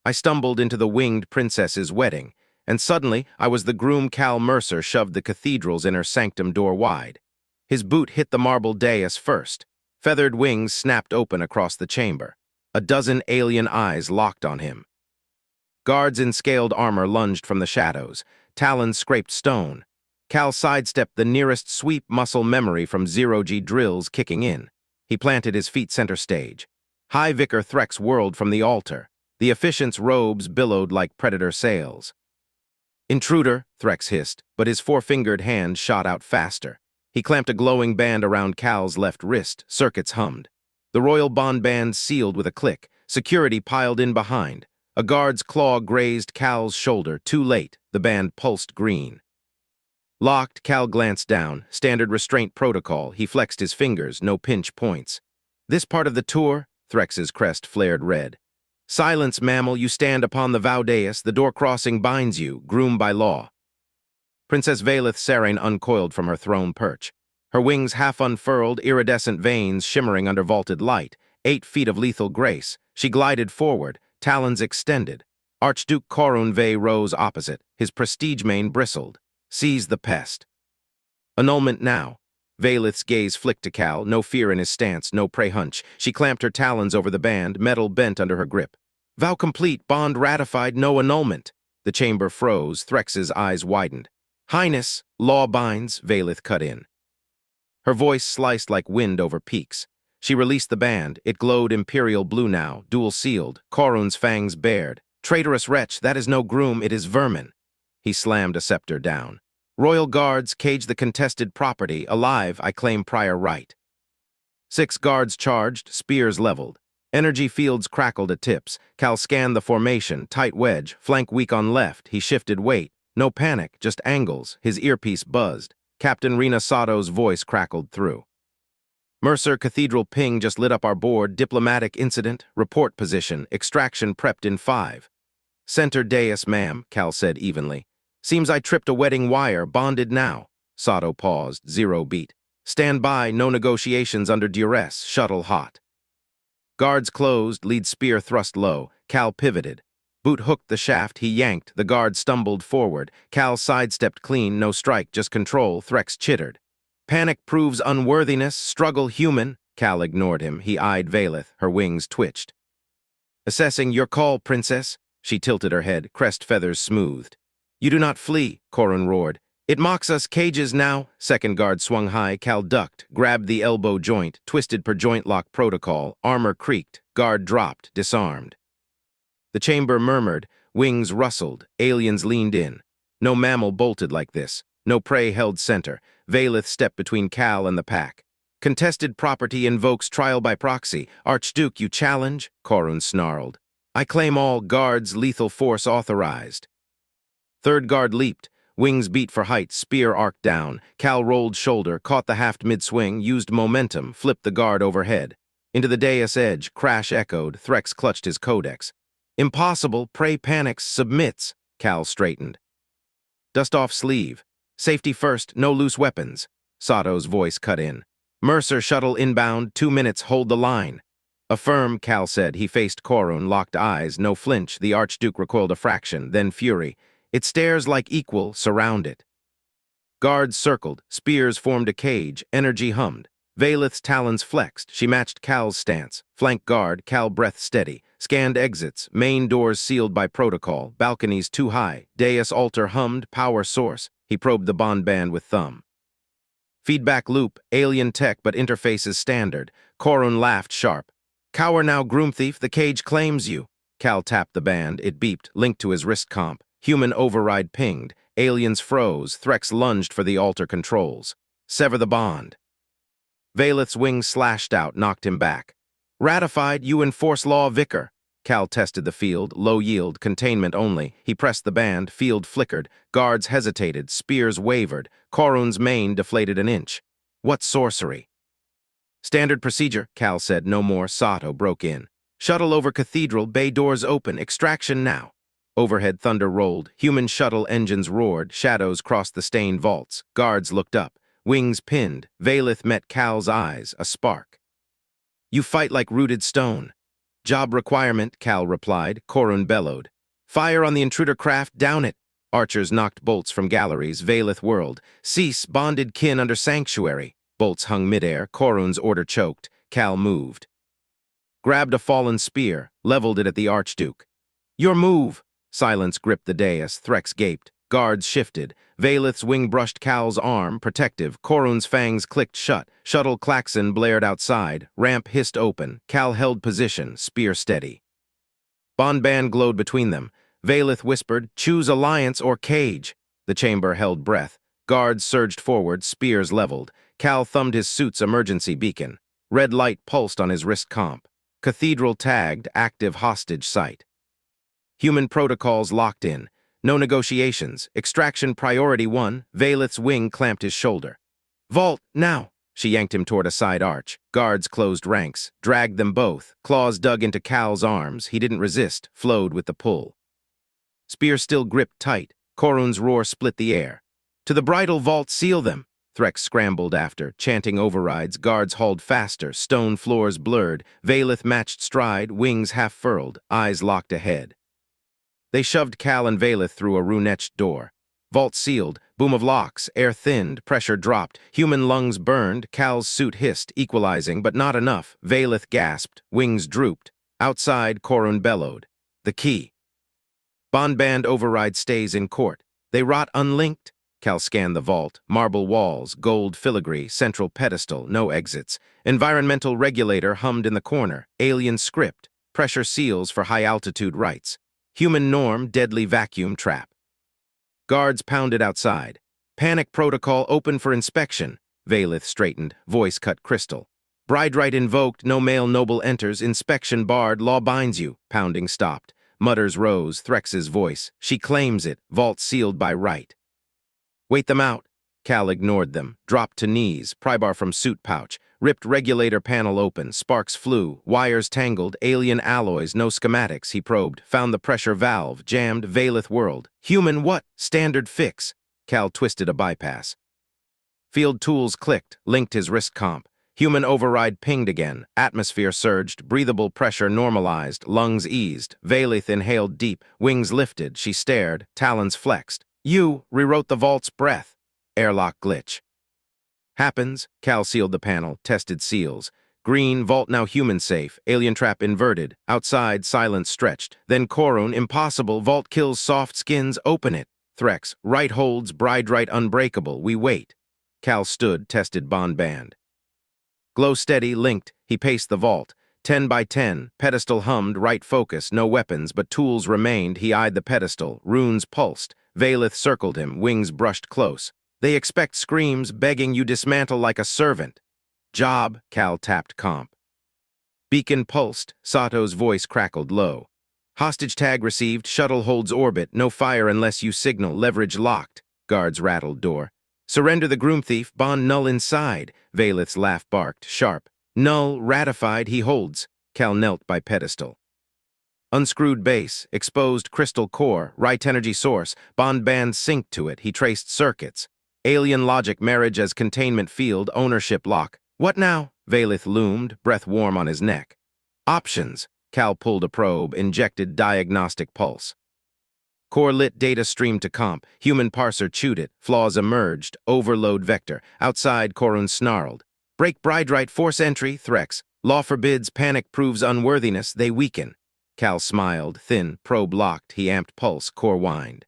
I stumbled into the winged princess's wedding, and suddenly I was the groom. Cal Mercer shoved the cathedral's inner sanctum door wide. His boot hit the marble dais first. Feathered wings snapped open across the chamber. A dozen alien eyes locked on him. Guards in scaled armor lunged from the shadows. Talons scraped stone. Cal sidestepped the nearest sweep, muscle memory from zero-G drills kicking in. He planted his feet center stage. High Vicar Threx whirled from the altar. The officiant's robes billowed like predator sails. "Intruder," Threx hissed, but his four-fingered hand shot out faster. He clamped a glowing band around Cal's left wrist. Circuits hummed. The royal bond band sealed with a click. Security piled in behind. A guard's claw grazed Cal's shoulder. Too late, the band pulsed green. Locked, Cal glanced down. Standard restraint protocol. He flexed his fingers, no pinch points. "This part of the tour?" Threx's crest flared red. "Silence, mammal, you stand upon the vow dais. The door crossing binds you, groom by law." Princess Valeth Sarene uncoiled from her throne perch. Her wings half unfurled, iridescent veins shimmering under vaulted light. 8 feet of lethal grace. She glided forward, talons extended. Archduke Corun Ve rose opposite. His prestige mane bristled. "Seize the pest." "Annulment now." Valeth's gaze flicked to Cal, no fear in his stance, no prey hunch. She clamped her talons over the band, metal bent under her grip. "Vow complete, bond ratified, no annulment." The chamber froze, Threx's eyes widened. "Highness, law binds," Valeth cut in. Her voice sliced like wind over peaks. She released the band. It glowed imperial blue now, dual-sealed. Corun's fangs bared. "Traitorous wretch, that is no groom, it is vermin." He slammed a scepter down. "Royal guards, cage the contested property. Alive, I claim prior right." 6 guards charged, spears leveled. Energy fields crackled at tips. Cal scanned the formation, tight wedge, flank weak on left. He shifted weight. No panic, just angles. His earpiece buzzed. Captain Rena Sato's voice crackled through. "Mercer Cathedral ping just lit up our board. Diplomatic incident. Report position. Extraction prepped in 5. "Center dais, ma'am," Cal said evenly. "Seems I tripped a wedding wire. Bonded now." Sato paused. 0 beat. "Stand by. No negotiations under duress. Shuttle hot." Guards closed. Lead spear thrust low. Cal pivoted. Boot hooked the shaft. He yanked. The guard stumbled forward. Cal sidestepped clean. No strike, just control. Threx chittered. "Panic proves unworthiness. Struggle human." Cal ignored him. He eyed Valeth. Her wings twitched. "Assessing your call, princess." She tilted her head, crest feathers smoothed. "You do not flee," Corun roared. "It mocks us, cages now." Second guard swung high. Cal ducked, grabbed the elbow joint, twisted per joint lock protocol. Armor creaked. Guard dropped, disarmed. The chamber murmured. Wings rustled. Aliens leaned in. No mammal bolted like this. No prey held center. Valeth stepped between Cal and the pack. "Contested property invokes trial by proxy. Archduke, you challenge?" Corun snarled. "I claim all. Guards, lethal force authorized." Third guard leaped. Wings beat for height, spear arced down. Cal rolled shoulder, caught the haft mid-swing, used momentum, flipped the guard overhead. Into the dais edge, crash echoed. Threx clutched his codex. "Impossible, prey panics, submits." Cal straightened. "Dust off sleeve. Safety first, no loose weapons." Sato's voice cut in. "Mercer shuttle inbound, 2 minutes, hold the line." "Affirm," Cal said. He faced Corun, locked eyes, no flinch. The Archduke recoiled a fraction, then fury. "It stares like equal, surround it." Guards circled, spears formed a cage, energy hummed. Valeth's talons flexed. She matched Cal's stance. Flank guard, Cal breath steady. Scanned exits, main doors sealed by protocol, balconies too high. Dais altar hummed, power source. He probed the bond band with thumb. "Feedback loop, alien tech but interfaces standard." Corun laughed sharp. "Cower now, groom thief, the cage claims you." Cal tapped the band. It beeped, linked to his wrist comp. Human override pinged. Aliens froze. Threx lunged for the altar controls. "Sever the bond." Valeth's wings slashed out, knocked him back. "Ratified, you enforce law, Vicar." Cal tested the field, low yield, containment only. He pressed the band, field flickered. Guards hesitated, spears wavered. Corun's mane deflated an inch. "What sorcery?" "Standard procedure," Cal said. No more. Sato broke in. "Shuttle over cathedral, bay doors open, extraction now." Overhead thunder rolled. Human shuttle engines roared. Shadows crossed the stained vaults. Guards looked up. Wings pinned. Valeth met Cal's eyes, a spark. "You fight like rooted stone." Job requirement, Cal replied. Korun bellowed. Fire on the intruder craft, down it. Archers knocked bolts from galleries, Valeth whirled. Cease, bonded kin under sanctuary. Bolts hung midair, Korun's order choked. Cal moved. Grabbed a fallen spear, leveled it at the Archduke. Your move! Silence gripped the dais, Threx gaped. Guards shifted. Valeth's wing brushed Cal's arm, protective. Korun's fangs clicked shut. Shuttle klaxon blared outside. Ramp hissed open. Cal held position, spear steady. Bond glowed between them. Valeth whispered, choose alliance or cage. The chamber held breath. Guards surged forward, spears leveled. Cal thumbed his suit's emergency beacon. Red light pulsed on his wrist comp. Cathedral tagged, active hostage site. Human protocols locked in. No negotiations. Extraction priority 1. Valeth's wing clamped his shoulder. Vault, now! She yanked him toward a side arch. Guards closed ranks, dragged them both. Claws dug into Cal's arms. He didn't resist, flowed with the pull. Spear still gripped tight. Korun's roar split the air. To the bridal vault, seal them! Threx scrambled after, chanting overrides. Guards hauled faster, stone floors blurred. Valeth matched stride, wings half-furled, eyes locked ahead. They shoved Cal and Valeth through a rune-etched door. Vault sealed, boom of locks, air thinned, pressure dropped, human lungs burned, Cal's suit hissed, equalizing, but not enough. Valeth gasped, wings drooped. Outside, Korun bellowed. The key. Bond override stays in court. They rot unlinked. Cal scanned the vault. Marble walls, gold filigree, central pedestal, no exits. Environmental regulator hummed in the corner. Alien script. Pressure seals for high-altitude rights. Human norm, deadly vacuum trap. Guards pounded outside. Panic protocol open for inspection. Valeth straightened, voice cut crystal. Bride right invoked, no male noble enters, inspection barred, law binds you. Pounding stopped. Mutters rose, Threx's voice. She claims it, vault sealed by right. Wait them out. Cal ignored them, dropped to knees, prybar from suit pouch, ripped regulator panel open, sparks flew, wires tangled, alien alloys, no schematics, he probed, found the pressure valve, jammed, Valeth whirled. Human what? Standard fix. Cal twisted a bypass. Field tools clicked, linked his wrist comp. Human override pinged again, atmosphere surged, breathable pressure normalized, lungs eased. Valeth inhaled deep, wings lifted, she stared, talons flexed. You rewrote the vault's breath. Airlock glitch. Happens. Cal sealed the panel, tested seals. Green, vault now human safe, alien trap inverted. Outside, silence stretched. Then Korun, impossible, vault kills soft skins, open it. Threx, right holds, bride right unbreakable, we wait. Cal stood, tested band. Glow steady, linked, he paced the vault. 10 by 10, pedestal hummed, right focus, no weapons, but tools remained. He eyed the pedestal, runes pulsed. Valeth circled him, wings brushed close. They expect screams, begging you dismantle like a servant. Job, Cal tapped comp. Beacon pulsed, Sato's voice crackled low. Hostage tag received, shuttle holds orbit, no fire unless you signal, leverage locked. Guards rattled door. Surrender the groom thief, bond null inside. Valeth's laugh barked, sharp. Null, ratified, he holds. Cal knelt by pedestal. Unscrewed base, exposed crystal core, right energy source, bond synced to it, he traced circuits. Alien logic marriage as containment field, ownership lock. What now? Valeth loomed, breath warm on his neck. Options. Cal pulled a probe, injected diagnostic pulse. Core lit data streamed to comp. Human parser chewed it. Flaws emerged. Overload vector. Outside, Korun snarled. Break bride right, force entry, Threx. Law forbids, panic proves unworthiness, they weaken. Cal smiled, thin, probe locked. He amped pulse, core whined.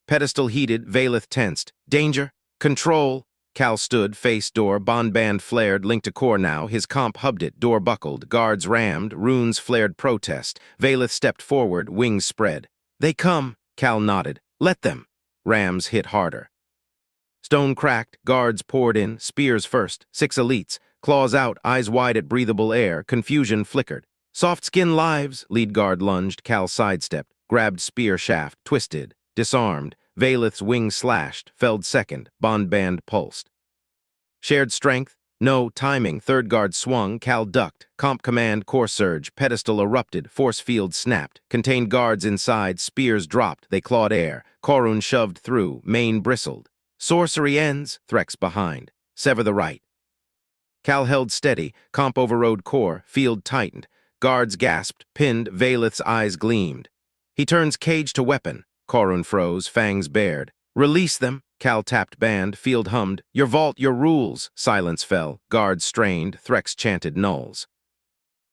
Pedestal heated, Valeth tensed. Danger! Control! Cal stood, face door, bond flared, linked to core now. His comp hubbed it, door buckled, guards rammed, runes flared protest. Valeth stepped forward, wings spread. They come! Cal nodded. Let them! Rams hit harder. Stone cracked, guards poured in, spears first, 6 elites. Claws out, eyes wide at breathable air, confusion flickered. Soft skin lives, lead guard lunged, Cal sidestepped, grabbed spear shaft, twisted. Disarmed, Valeth's wing slashed, felled second, bond pulsed. Shared strength, no timing, third guard swung, Cal ducked, comp command, core surge, pedestal erupted, force field snapped, contained guards inside, spears dropped, they clawed air, Korun shoved through, mane bristled. Sorcery ends, Threx behind, sever the right. Cal held steady, comp overrode core, field tightened, Guards gasped, pinned, Valeth's eyes gleamed. He turns cage to weapon. Korun froze, fangs bared. Release them, Cal tapped band, field hummed. Your vault, your rules. Silence fell. Guards strained, Threx chanted nulls.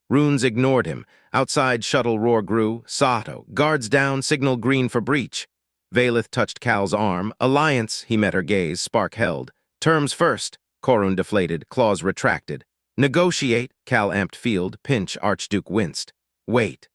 Runes ignored him. Outside, shuttle roar grew. Sato, guards down, signal green for breach. Valeth touched Cal's arm. Alliance, he met her gaze, spark held. Terms first. Korun deflated, claws retracted. Negotiate, Cal amped field, pinch, Archduke winced. Wait.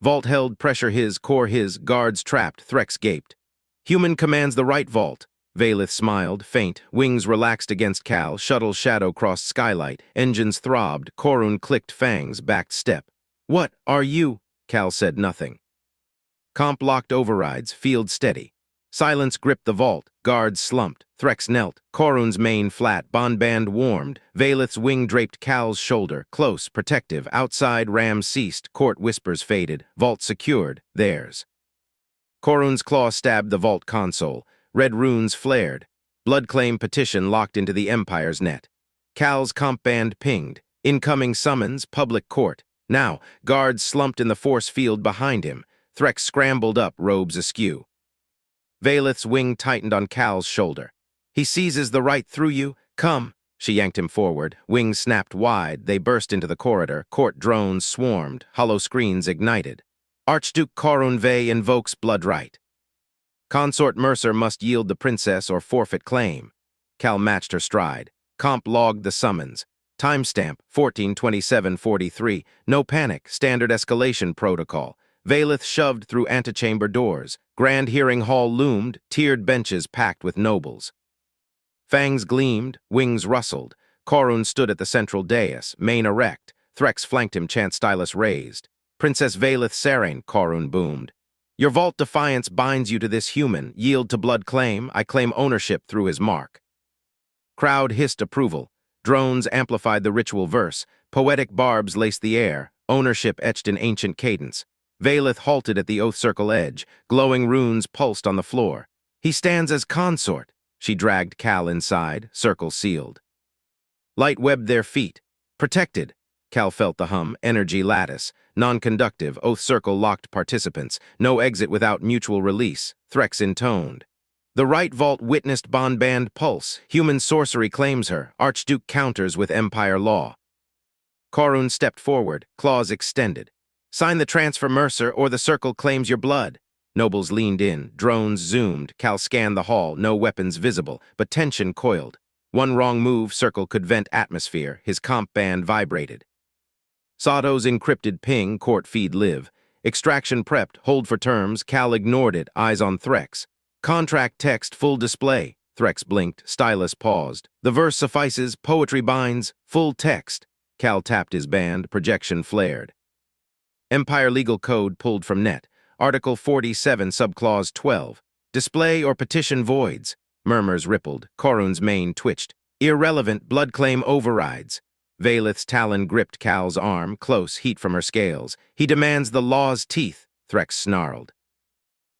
Vault held, pressure his, core his, guards trapped, Threx gaped. Human commands the right vault. Valeth smiled, faint, wings relaxed against Cal, shuttle shadow crossed skylight, engines throbbed, Korun clicked fangs, backed step. What are you? Cal said nothing. Comp locked overrides, field steady. Silence gripped the vault, guards slumped, Threx knelt, Korun's mane flat, bond warmed, Valeth's wing draped Cal's shoulder, close, protective, outside ram ceased, court whispers faded, vault secured, theirs. Korun's claw stabbed the vault console, red runes flared, blood claim petition locked into the Empire's net. Cal's comp band pinged, incoming summons, public court. Now, guards slumped in the force field behind him, Threx scrambled up, robes askew. Valeth's wing tightened on Cal's shoulder. He seizes the right through you. Come. She yanked him forward. Wings snapped wide. They burst into the corridor. Court drones swarmed. Hollow screens ignited. Archduke Korun Vey invokes blood right. Consort Mercer must yield the princess or forfeit claim. Cal matched her stride. Comp logged the summons. Timestamp 14:27:43. No panic. Standard escalation protocol. Valeth shoved through antechamber doors. Grand hearing hall loomed, tiered benches packed with nobles. Fangs gleamed, wings rustled. Korun stood at the central dais, mane erect. Threx flanked him, chant stylus raised. Princess Valeth Serain, Korun boomed. Your vault defiance binds you to this human. Yield to blood claim. I claim ownership through his mark. Crowd hissed approval. Drones amplified the ritual verse. Poetic barbs laced the air. Ownership etched in ancient cadence. Valeth halted at the oath circle edge. Glowing runes pulsed on the floor. He stands as consort. She dragged Cal inside, circle sealed. Light webbed their feet. Protected. Cal felt the hum, energy lattice. Non-conductive, oath circle locked participants. No exit without mutual release. Threx intoned. The right vault witnessed bond pulse. Human sorcery claims her. Archduke counters with Empire law. Korun stepped forward, claws extended. Sign the transfer, Mercer, or the circle claims your blood. Nobles leaned in, drones zoomed, Cal scanned the hall, no weapons visible, but tension coiled. One wrong move, circle could vent atmosphere, his comp band vibrated. Sato's encrypted ping, court feed live. Extraction prepped, hold for terms, Cal ignored it, eyes on Threx. Contract text, full display. Threx blinked, stylus paused. The verse suffices, poetry binds, full text. Cal tapped his band, projection flared. Empire Legal Code pulled from net. Article 47, Subclause 12. Display or petition voids. Murmurs rippled. Korun's mane twitched. Irrelevant, blood claim overrides. Valeth's talon gripped Cal's arm, close, heat from her scales. He demands the law's teeth, Threx snarled.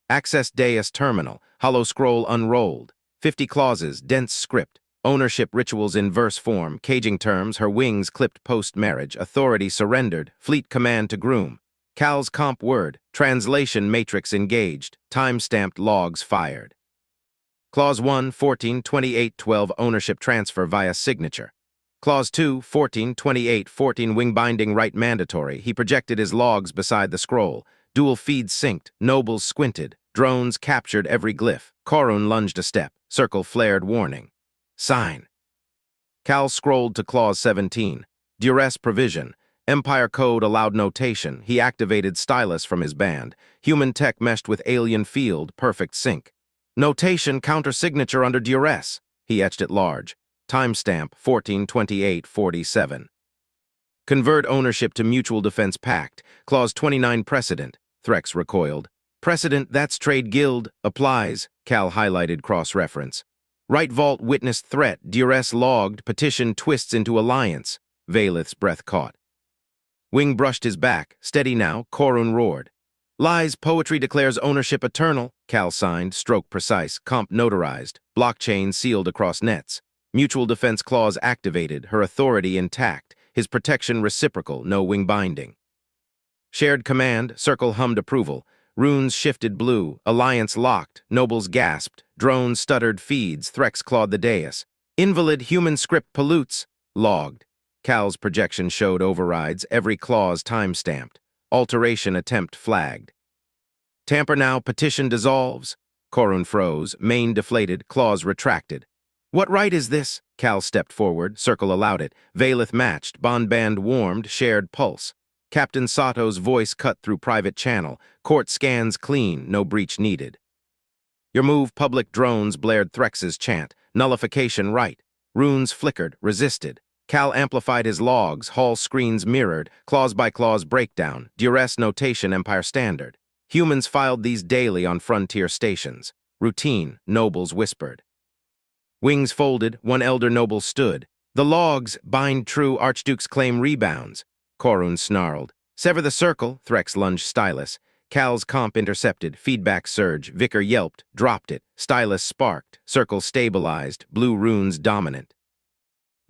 Access dais terminal. Hollow scroll unrolled. 50 clauses, dense script. Ownership rituals in verse form. Caging terms, her wings clipped post-marriage. Authority surrendered. Fleet command to Groom. Cal's comp word. Translation matrix engaged. Time-stamped logs fired. Clause 1, 14:28:12 ownership transfer via signature. Clause 2, 14:28:14 wing binding right mandatory. He projected his logs beside the scroll. Dual feeds synced. Nobles squinted. Drones captured every glyph. Korun lunged a step. Circle flared warning. Sign. Cal scrolled to Clause 17. Duress provision. Empire code allowed notation. He activated stylus from his band. Human tech meshed with alien field, perfect sync. Notation counter-signature under duress. He etched it large. Timestamp 14:28:47. Convert ownership to mutual defense pact. Clause 29 precedent. Threx recoiled. Precedent, that's trade guild. Applies. Cal highlighted cross-reference. Right vault witnessed threat. Duress logged. Petition twists into alliance. Valeth's breath caught. Wing brushed his back. Steady now, Korun roared. Lies, poetry declares ownership eternal. Cal signed, stroke precise, comp notarized. Blockchain sealed across nets. Mutual defense clause activated, her authority intact. his protection reciprocal, no wing binding. Shared command, circle hummed approval. Runes shifted blue, alliance locked, nobles gasped, drones stuttered feeds, Threx clawed the dais. Invalid human script pollutes, logged. Cal's projection showed overrides, every clause time-stamped. Alteration attempt flagged. Tamper now, petition dissolves. Korun froze, mane deflated, claws retracted. What right is this? Cal stepped forward, circle allowed it. Valeth matched, bond band warmed, shared pulse. Captain Sato's voice cut through private channel. Court scans clean, no breach needed. Your move, public drones blared Threx's chant. Nullification right. Runes flickered, resisted. Cal amplified his logs, hall screens mirrored, clause-by-clause breakdown, duress notation Empire Standard. Humans filed these daily on frontier stations. Routine, nobles whispered. Wings folded, one elder noble stood. The logs, bind true, Archduke's claim rebounds. Korun snarled. Sever the circle, Threx lunged stylus. Cal's comp intercepted, feedback surge, Vicar yelped, dropped it. Stylus sparked, circle stabilized, blue runes dominant.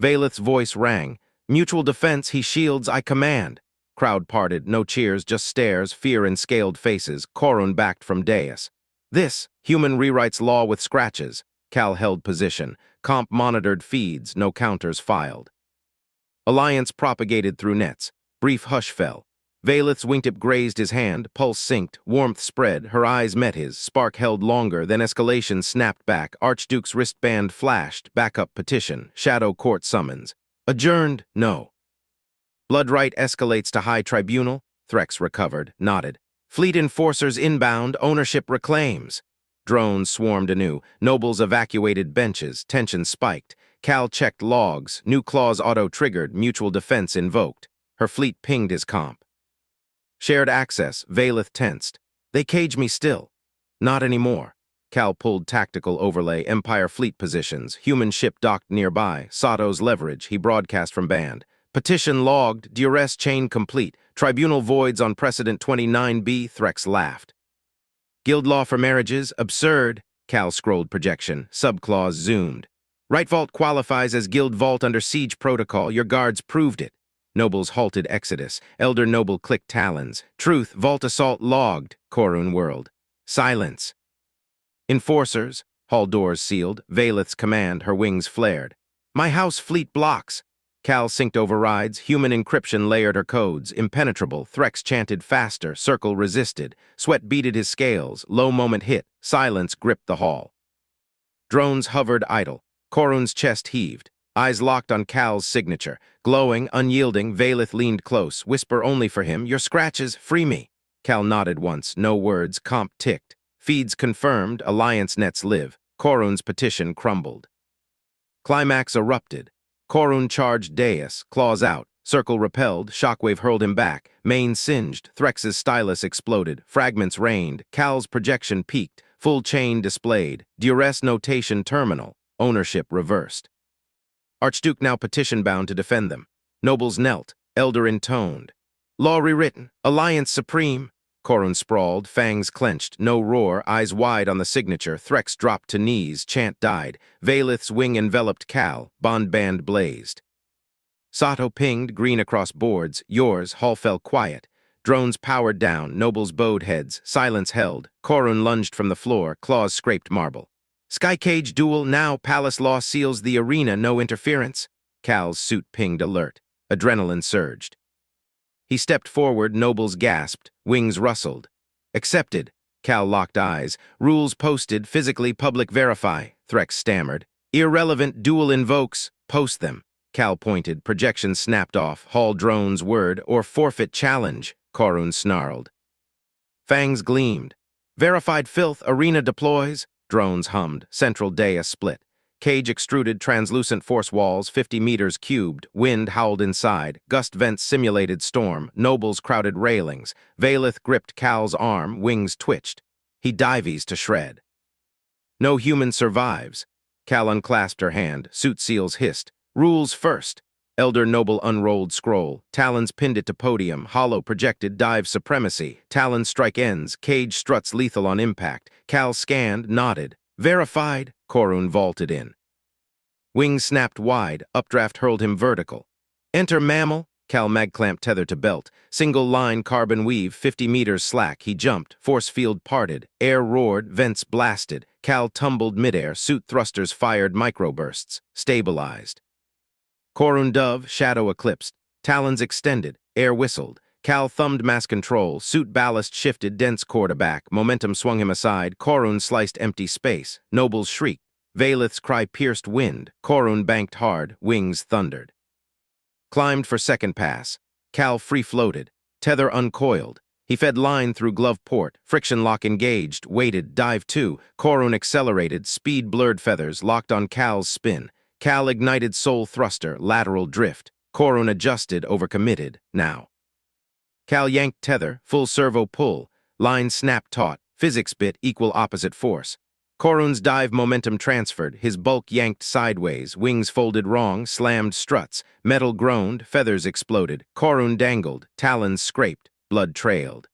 Valeth's voice rang. Mutual defense, he shields, I command. Crowd parted, no cheers, just stares, fear in scaled faces. Korun backed from dais. This, human rewrites law with scratches. Cal held position. Comp monitored feeds, no counters filed. Alliance propagated through nets. Brief hush fell. Valeth's wingtip grazed his hand, pulse synced, warmth spread, her eyes met his, spark held longer, then escalation snapped back, Archduke's wristband flashed, backup petition, shadow court summons. Adjourned, no. Blood right escalates to high tribunal, Threx recovered, nodded. Fleet enforcers inbound, ownership reclaims. Drones swarmed anew, nobles evacuated benches, tension spiked. Cal checked logs, new clause auto-triggered, mutual defense invoked. Her fleet pinged his comp. Shared access, Valeth tensed. They cage me still. Not anymore. Cal pulled tactical overlay, Empire fleet positions, human ship docked nearby, Sato's leverage, he broadcast from band. Petition logged, duress chain complete, tribunal voids on precedent 29B, Threx laughed. Guild law for marriages, absurd, Cal scrolled projection, subclause zoomed. Right vault qualifies as guild vault under siege protocol, your guards proved it. Nobles halted exodus, elder noble clicked talons. Truth, vault assault logged, Korun whirled. Silence. Enforcers, hall doors sealed, Valeth's command, her wings flared. My house fleet blocks. Cal synced overrides, human encryption layered her codes, impenetrable, Threx chanted faster, circle resisted, sweat beaded his scales, low moment hit, silence gripped the hall. Drones hovered idle, Korun's chest heaved, eyes locked on Cal's signature, glowing, unyielding, Valeth leaned close, whisper only for him, your scratches, free me. Cal nodded once, no words, comp ticked. Feeds confirmed, alliance nets live, Korun's petition crumbled. Climax erupted. Korun charged dais, claws out, circle repelled, shockwave hurled him back, mane singed, Threx's stylus exploded, fragments rained, Cal's projection peaked, full chain displayed, duress notation terminal, ownership reversed. Archduke now petition-bound to defend them. Nobles knelt, elder intoned. Law rewritten, alliance supreme. Korun sprawled, fangs clenched, no roar, eyes wide on the signature, Threx dropped to knees, chant died. Valeth's wing enveloped Cal, bond band blazed. Sato pinged, green across boards, yours, hall fell quiet. Drones powered down, nobles bowed heads, silence held. Korun lunged from the floor, claws scraped marble. Sky cage duel, now palace law seals the arena, no interference. Cal's suit pinged alert. Adrenaline surged. He stepped forward, nobles gasped, wings rustled. Accepted. Cal locked eyes. Rules posted, physically public verify, Threx stammered. Irrelevant, duel invokes, post them. Cal pointed, projection snapped off, hall drones word, or forfeit challenge, Korun snarled. Fangs gleamed. Verified filth, arena deploys. Drones hummed, central dais split. Cage extruded, translucent force walls, 50 meters cubed, wind howled inside, gust vents simulated storm, nobles crowded railings. Valeth gripped Cal's arm, wings twitched. He dives to shred. No human survives. Cal unclasped her hand, suit seals hissed. Rules first. Elder noble unrolled scroll, talons pinned it to podium, hollow projected dive supremacy, talon strike ends, cage struts lethal on impact. Cal scanned, nodded. Verified, Korun vaulted in. Wings snapped wide, updraft hurled him vertical. Enter mammal. Cal mag clamp tethered to belt. Single line carbon weave, 50 meters slack. He jumped. Force field parted. Air roared. Vents blasted. Cal tumbled midair. Suit thrusters fired microbursts. Stabilized. Korun dove. Shadow eclipsed. Talons extended. Air whistled. Cal thumbed mass control. Suit ballast shifted. Dense quarterback. Momentum swung him aside. Korun sliced empty space. Nobles shrieked. Valeth's cry pierced wind. Korun banked hard. Wings thundered. Climbed for second pass. Cal free-floated. Tether uncoiled. He fed line through glove port. Friction lock engaged. Waited. Dive 2. Korun accelerated. Speed blurred feathers. Locked on Cal's spin. Cal ignited soul thruster. Lateral drift. Korun adjusted. Overcommitted. Now. Cal yanked tether. Full servo pull. Line snap taut. Physics bit. Equal opposite force. Korun's dive momentum transferred, his bulk yanked sideways, wings folded wrong, slammed struts, metal groaned, feathers exploded, Korun dangled, talons scraped, blood trailed.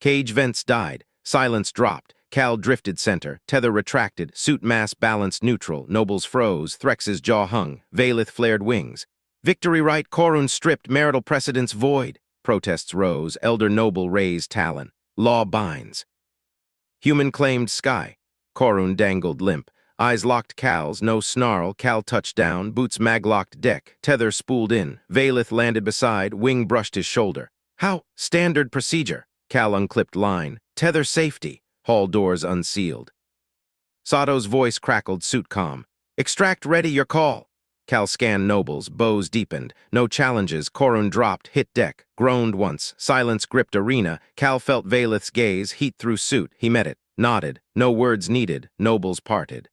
Cage vents died, silence dropped, Cal drifted center, tether retracted, suit mass balanced neutral, nobles froze, Threx's jaw hung, Valeth flared wings. Victory right, Korun stripped, marital precedence void. Protests rose, elder noble raised talon. Law binds. Human claimed sky. Korun dangled limp. Eyes locked Cal's, no snarl, Cal touched down, boots maglocked deck, tether spooled in, Valeth landed beside, wing brushed his shoulder. How? Standard procedure. Cal unclipped line. Tether safety. Hall doors unsealed. Sato's voice crackled, suit calm. Extract ready, your call. Cal scanned nobles, bows deepened. No challenges, Korun dropped, hit deck, groaned once, silence gripped arena, Cal felt Valeth's gaze, heat through suit, he met it. Nodded. No words needed. Nobles parted.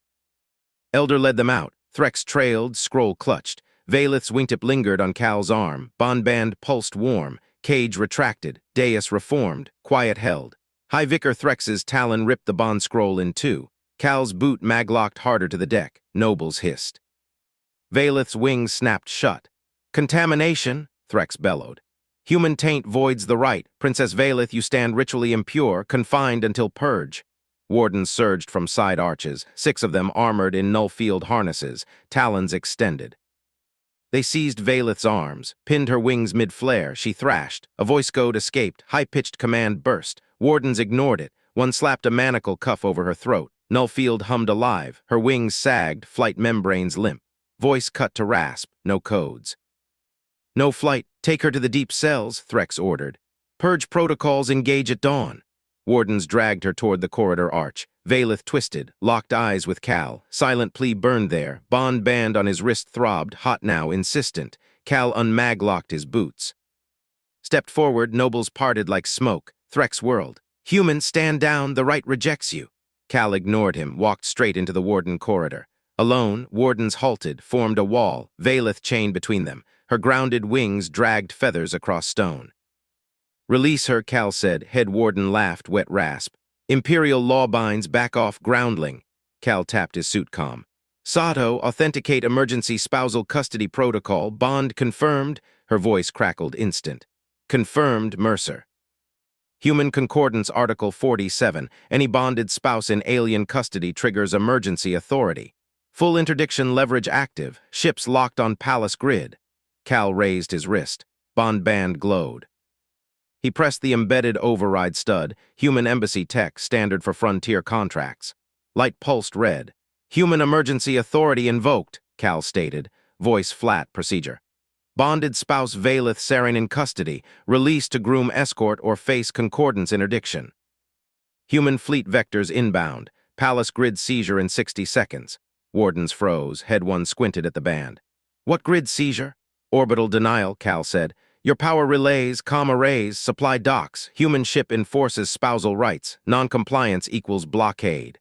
Elder led them out. Threx trailed. Scroll clutched. Valeth's wingtip lingered on Cal's arm. Bondband pulsed warm. Cage retracted. Dais reformed. Quiet held. High Vicar Threx's talon ripped the bond scroll in two. Cal's boot maglocked harder to the deck. Nobles hissed. Valeth's wings snapped shut. Contamination, Threx bellowed. Human taint voids the right. Princess Valeth, you stand ritually impure, confined until purge. Wardens surged from side arches, 6 of them armored in null-field harnesses, talons extended. They seized Valeth's arms, pinned her wings mid-flare, she thrashed. A voice code escaped, high-pitched command burst. Wardens ignored it. One slapped a manacle cuff over her throat. Null-field hummed alive, her wings sagged, flight membranes limp. Voice cut to rasp, no codes. No flight, take her to the deep cells, Threx ordered. Purge protocols, engage at dawn. Wardens dragged her toward the corridor arch. Valeth twisted, locked eyes with Cal. Silent plea burned there. Bond band on his wrist throbbed, hot now, insistent. Cal unmaglocked his boots. Stepped forward, nobles parted like smoke. Threx whirled. Human, stand down, the right rejects you. Cal ignored him, walked straight into the warden corridor. Alone, wardens halted, formed a wall, Valeth chained between them. Her grounded wings dragged feathers across stone. Release her, Cal said. Head warden laughed, wet rasp. Imperial law binds, back off, groundling. Cal tapped his suit comm. Sato, authenticate emergency spousal custody protocol, bond confirmed. Her voice crackled instant. Confirmed, Mercer. Human Concordance Article 47. Any bonded spouse in alien custody triggers emergency authority. Full interdiction leverage active. Ships locked on palace grid. Cal raised his wrist. Bond band glowed. He pressed the embedded override stud, Human Embassy Tech, standard for frontier contracts. Light pulsed red. Human Emergency Authority invoked, Cal stated. Voice flat, procedure. Bonded spouse Valeth Saren in custody, released to groom escort or face concordance interdiction. Human fleet vectors inbound, palace grid seizure in 60 seconds. Wardens froze, head one squinted at the band. What grid seizure? Orbital denial, Cal said. Your power relays, comm arrays, supply docks, human ship enforces spousal rights, non-compliance equals blockade.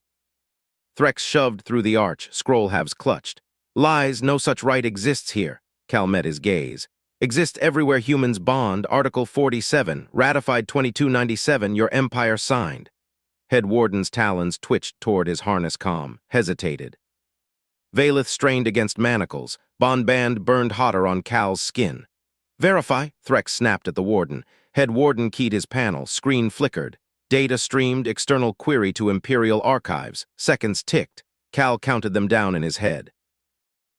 Threx shoved through the arch, scroll halves clutched. Lies, no such right exists here. Cal met his gaze. Exist everywhere humans bond, Article 47, ratified 2297, your empire signed. Head warden's talons twitched toward his harness comm, hesitated. Valeth strained against manacles, bond band burned hotter on Cal's skin. Verify, Threx snapped at the warden. Head warden keyed his panel, screen flickered. Data streamed, external query to Imperial Archives. Seconds ticked. Cal counted them down in his head.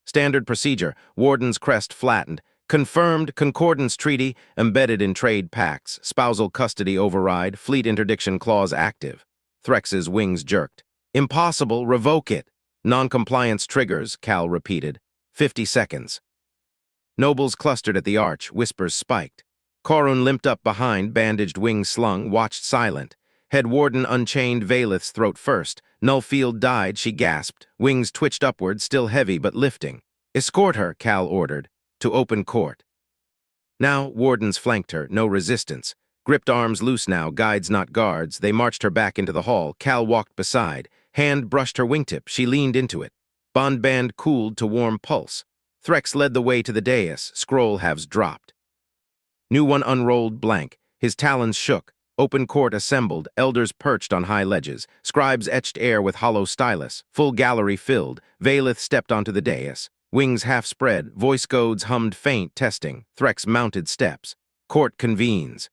Standard procedure, warden's crest flattened. Confirmed Concordance Treaty embedded in trade pacts. Spousal custody override. Fleet interdiction clause active. Threx's wings jerked. Impossible, revoke it. Noncompliance triggers, Cal repeated. 50 seconds. Nobles clustered at the arch, whispers spiked. Korun limped up behind, bandaged wings slung, watched silent. Head Warden unchained Valeth's throat first. Nullfield died, she gasped. Wings twitched upward, still heavy but lifting. Escort her, Cal ordered, to open court. Now, wardens flanked her, no resistance. Gripped arms loose now, guides not guards. They marched her back into the hall. Cal walked beside. Hand brushed her wingtip. She leaned into it. Bond cooled to warm pulse. Threx led the way to the dais. Scroll halves dropped. New one unrolled blank. His talons shook. Open court assembled. Elders perched on high ledges. Scribes etched air with hollow stylus. Full gallery filled. Valeth stepped onto the dais. Wings half spread. Voice codes hummed faint, testing. Threx mounted steps. Court convenes.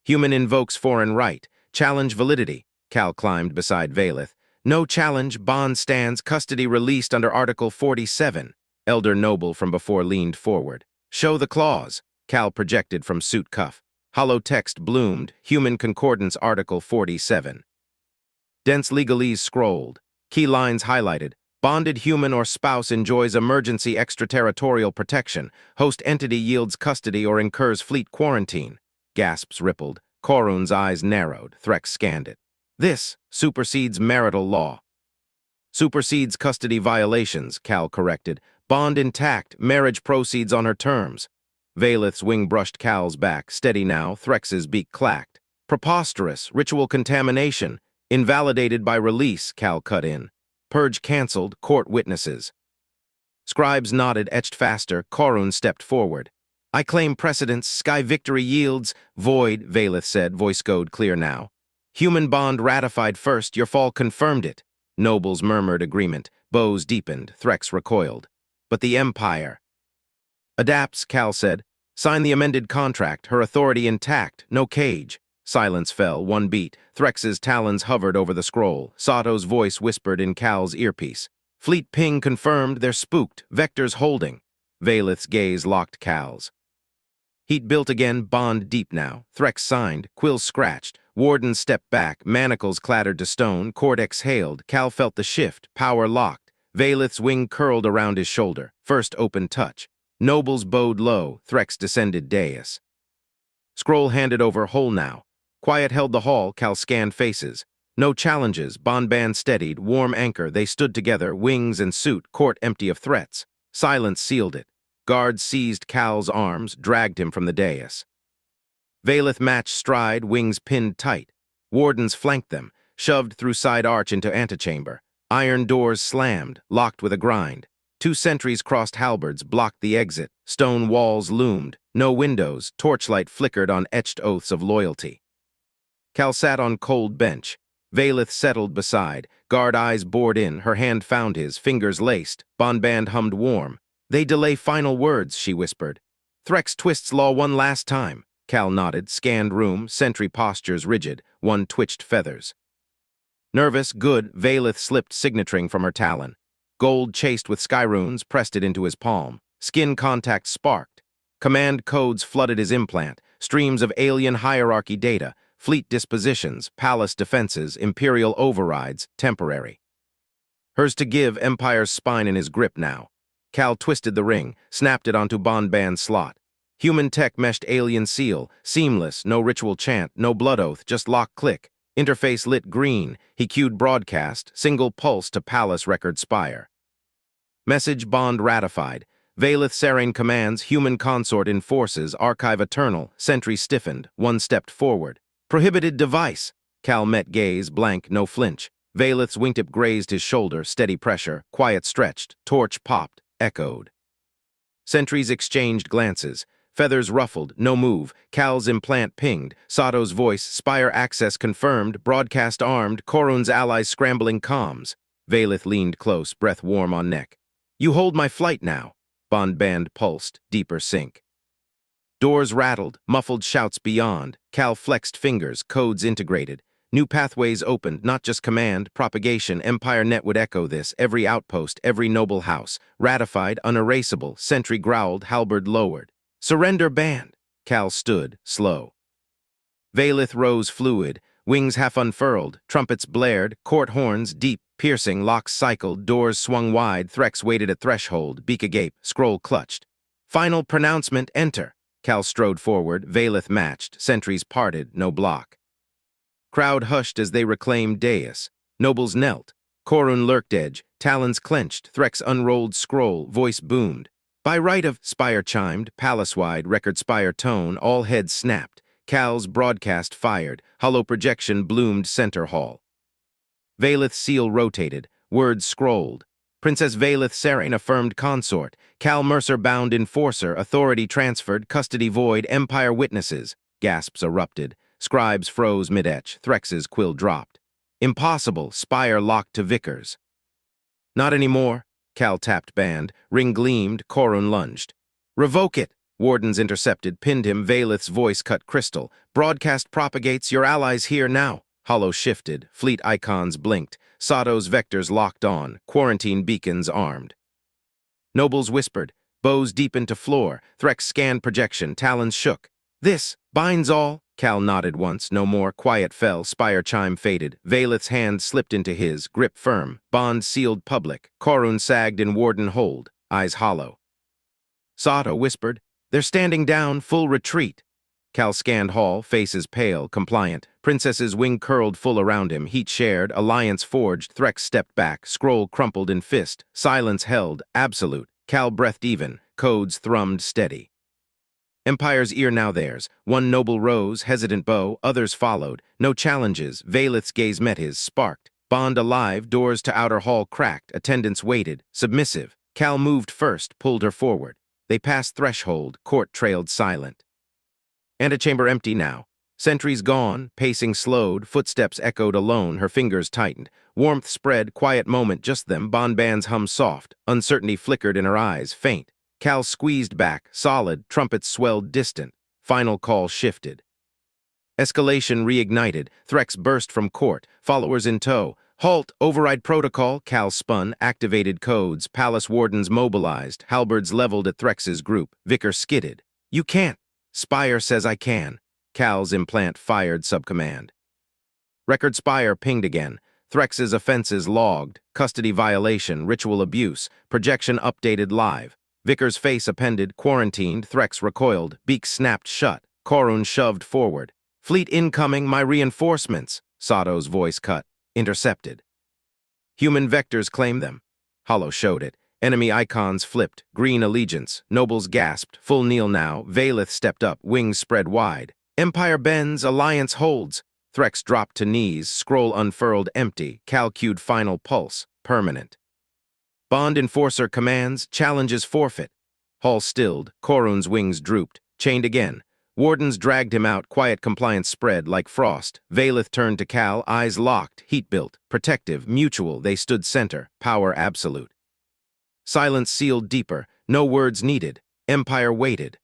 Human invokes foreign right. Challenge validity. Cal climbed beside Valeth. No challenge. Bond stands. Custody released under Article 47. Elder Noble from before leaned forward. Show the clause. Cal projected from suit cuff. Hollow text bloomed. Human Concordance Article 47. Dense legalese scrolled. Key lines highlighted. Bonded human or spouse enjoys emergency extraterritorial protection. Host entity yields custody or incurs fleet quarantine. Gasps rippled. Korun's eyes narrowed. Threx scanned it. This supersedes marital law. Supersedes custody violations, Cal corrected. Bond intact. Marriage proceeds on her terms. Valeth's wing brushed Cal's back. Steady now. Threx's beak clacked. Preposterous. Ritual contamination. Invalidated by release, Cal cut in. Purge canceled. Court witnesses. Scribes nodded, etched faster. Korun stepped forward. I claim precedence. Sky victory yields. Void, Valeth said, voice code clear now. Human bond ratified first. Your fall confirmed it. Nobles murmured agreement. Bows deepened. Threx recoiled. But the Empire. Adapts, Cal said. Sign the amended contract. Her authority intact. No cage. Silence fell. One beat. Threx's talons hovered over the scroll. Sato's voice whispered in Cal's earpiece. Fleet ping confirmed. They're spooked. Vectors holding. Valeth's gaze locked Cal's. Heat built again. Bond deep now. Threx signed. Quills scratched. Warden stepped back. Manacles clattered to stone. Cord exhaled. Cal felt the shift. Power locked. Valeth's wing curled around his shoulder. First open touch. Nobles bowed low. Threx descended dais. Scroll handed over whole now. Quiet held the hall. Cal scanned faces. No challenges. Bond steadied. Warm anchor. They stood together. Wings and suit. Court empty of threats. Silence sealed it. Guards seized Cal's arms. Dragged him from the dais. Valeth matched stride. Wings pinned tight. Wardens flanked them. Shoved through side arch into antechamber. Iron doors slammed. Locked with a grind. 2 sentries crossed halberds. Blocked the exit. Stone walls loomed. No windows. Torchlight flickered on etched oaths of loyalty. Cal sat on cold bench. Valeth settled beside. Guard eyes bored in. Her hand found his. Fingers laced. Bond hummed warm. They delay final words, she whispered. Threx twists law one last time. Cal nodded. Scanned room. Sentry postures rigid. One twitched feathers. Nervous, good, Valeth slipped signaturing from her talon. Gold chased with sky runes pressed it into his palm. Skin contact sparked. Command codes flooded his implant. Streams of alien hierarchy data. Fleet dispositions, palace defenses, imperial overrides, temporary. Hers to give, Empire's spine in his grip now. Cal twisted the ring, snapped it onto Bond's slot. Human tech meshed alien seal, seamless, no ritual chant, no blood oath, just lock click. Interface lit green. He cued broadcast, single pulse to palace record spire. Message Bond ratified. Valeth Serene commands, human consort enforces, archive eternal, sentry stiffened, one stepped forward. Prohibited device. Cal met gaze, blank, no flinch. Valeth's wingtip grazed his shoulder, steady pressure, quiet stretched, torch popped, echoed. Sentries exchanged glances. Feathers ruffled, no move. Cal's implant pinged. Sato's voice, spire access confirmed, broadcast armed, Korun's allies scrambling comms. Valeth leaned close, breath warm on neck. You hold my flight now. Bond pulsed, deeper sync. Doors rattled, muffled shouts beyond. Cal flexed fingers, codes integrated. New pathways opened, not just command, propagation. Empire Net would echo this. Every outpost, every noble house. Ratified, unerasable. Sentry growled, halberd lowered. Surrender banned. Cal stood, slow. Valith rose fluid, wings half unfurled, trumpets blared, court horns deep, piercing, locks cycled, doors swung wide, Threx waited at threshold, beak agape, scroll clutched. Final pronouncement, enter. Cal strode forward, Valith matched, sentries parted, no block. Crowd hushed as they reclaimed dais. Nobles knelt. Korun lurked edge, talons clenched, Threx unrolled scroll, voice boomed. By right of, spire chimed, palace-wide, record spire tone, all heads snapped. Cal's broadcast fired, hollow projection bloomed center hall. Valith's seal rotated, words scrolled. Princess Valith Serain affirmed consort, Cal Mercer bound enforcer, authority transferred, custody void, empire witnesses. Gasps erupted, scribes froze mid-etch, Threx's quill dropped. Impossible, spire locked to Vickers. Not anymore, Cal tapped band, ring gleamed, Korun lunged. Revoke it! Wardens intercepted, pinned him, Valith's voice cut crystal. Broadcast propagates, your allies here now. Hollow shifted, fleet icons blinked, Sato's vectors locked on, quarantine beacons armed. Nobles whispered, bows deep into floor, Threx scanned projection, talons shook. This, binds all. Cal nodded once, no more, quiet fell, spire chime faded. Valith's hand slipped into his, grip firm, bond sealed public. Korun sagged in warden hold, eyes hollow. Sato whispered, they're standing down, full retreat. Cal scanned hall, faces pale, compliant. Princess's wing curled full around him, heat shared, alliance forged. Threx stepped back, scroll crumpled in fist. Silence held, absolute. Cal breathed even, codes thrummed steady. Empire's ear now theirs. One noble rose, hesitant bow, others followed. No challenges, Valith's gaze met his, sparked. Bond alive, doors to outer hall cracked, attendants waited, submissive. Cal moved first, pulled her forward. They passed threshold, court trailed silent. Antechamber empty now. Sentries gone, pacing slowed, footsteps echoed alone, her fingers tightened. Warmth spread, quiet moment, just them, bond bands hum soft. Uncertainty flickered in her eyes, faint. Cal squeezed back, solid, trumpets swelled distant. Final call shifted. Escalation reignited, Threx burst from court, followers in tow. Halt, override protocol, Cal spun, activated codes, palace wardens mobilized, halberds leveled at Threx's group, Vicar skidded. You can't. Spire says I can. Cal's implant fired subcommand. Record Spire pinged again. Threx's offenses logged, custody violation, ritual abuse, projection updated live. Vicar's face appended, quarantined, Threx recoiled, beak snapped shut. Korun shoved forward. Fleet incoming, my reinforcements. Sato's voice cut. Intercepted. Human vectors claim them. Hollow showed it. Enemy icons flipped. Green allegiance. Nobles gasped. Full kneel now. Valith stepped up. Wings spread wide. Empire bends. Alliance holds. Threx dropped to knees. Scroll unfurled empty. Cal cued final pulse. Permanent. Bond enforcer commands. Challenges forfeit. Hall stilled. Korun's wings drooped. Chained again. Wardens dragged him out, quiet compliance spread like frost. Valith turned to Cal, eyes locked, heat built, protective, mutual, they stood center, power absolute. Silence sealed deeper, no words needed. Empire waited.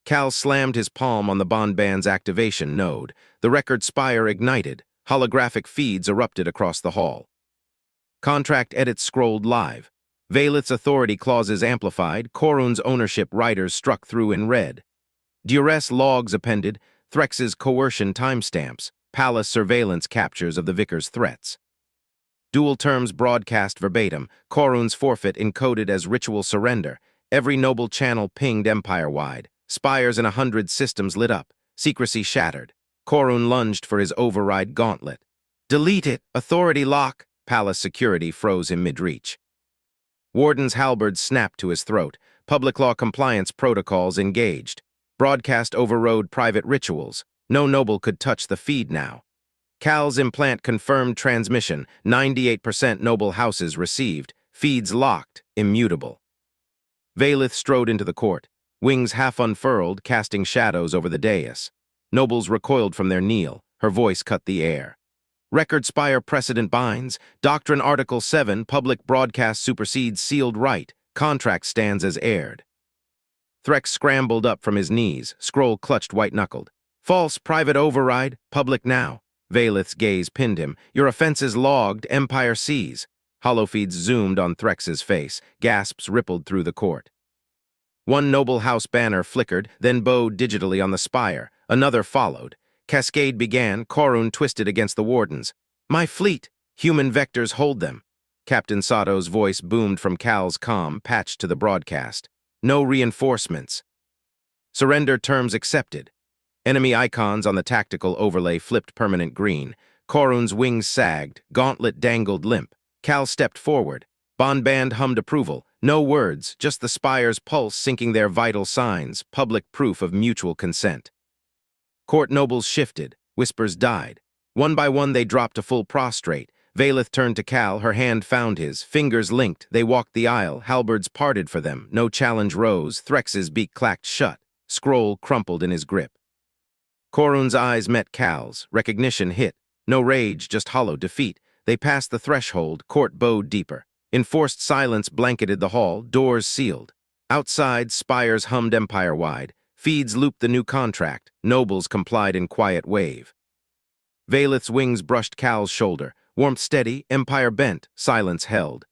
Cal slammed his palm on the bond band's activation node. The record spire ignited. Holographic feeds erupted across the hall. Contract edits scrolled live. Valith's authority clauses amplified. Korun's ownership riders struck through in red. Duress logs appended, Threx's coercion timestamps, palace surveillance captures of the Vicar's threats. Dual terms broadcast verbatim, Korun's forfeit encoded as ritual surrender, every noble channel pinged empire-wide, spires in 100 systems lit up, secrecy shattered. Korun lunged for his override gauntlet. Delete it, authority lock, palace security froze him mid-reach. Warden's halberd snapped to his throat, public law compliance protocols engaged. Broadcast overrode private rituals. No noble could touch the feed now. Cal's implant confirmed transmission. 98% noble houses received. Feeds locked, immutable. Valith strode into the court. Wings half unfurled, casting shadows over the dais. Nobles recoiled from their kneel. Her voice cut the air. Record spire precedent binds. Doctrine Article 7, public broadcast supersedes sealed right. Contract stands as aired. Threx scrambled up from his knees, scroll clutched white-knuckled. False private override, public now. Valeth's gaze pinned him. Your offenses logged, Empire sees. Holofeeds zoomed on Threx's face. Gasps rippled through the court. One noble house banner flickered, then bowed digitally on the spire. Another followed. Cascade began. Korun twisted against the wardens. My fleet! Human vectors hold them. Captain Sato's voice boomed from Cal's comm, patched to the broadcast. No reinforcements. Surrender terms accepted. Enemy icons on the tactical overlay flipped permanent green. Korun's wings sagged. Gauntlet dangled limp. Cal stepped forward. Bond hummed approval. No words, just the spire's pulse syncing their vital signs, public proof of mutual consent. Court nobles shifted. Whispers died. One by one they dropped to full prostrate. Valeth turned to Cal, her hand found his, fingers linked. They walked the aisle, halberds parted for them. No challenge rose. Threx's beak clacked shut. Scroll crumpled in his grip. Korun's eyes met Cal's. Recognition hit. No rage, just hollow defeat. They passed the threshold. Court bowed deeper. Enforced silence blanketed the hall. Doors sealed. Outside, spires hummed empire-wide. Feeds looped the new contract. Nobles complied in quiet wave. Valeth's wings brushed Cal's shoulder. Warmth steady, empire bent. Silence held.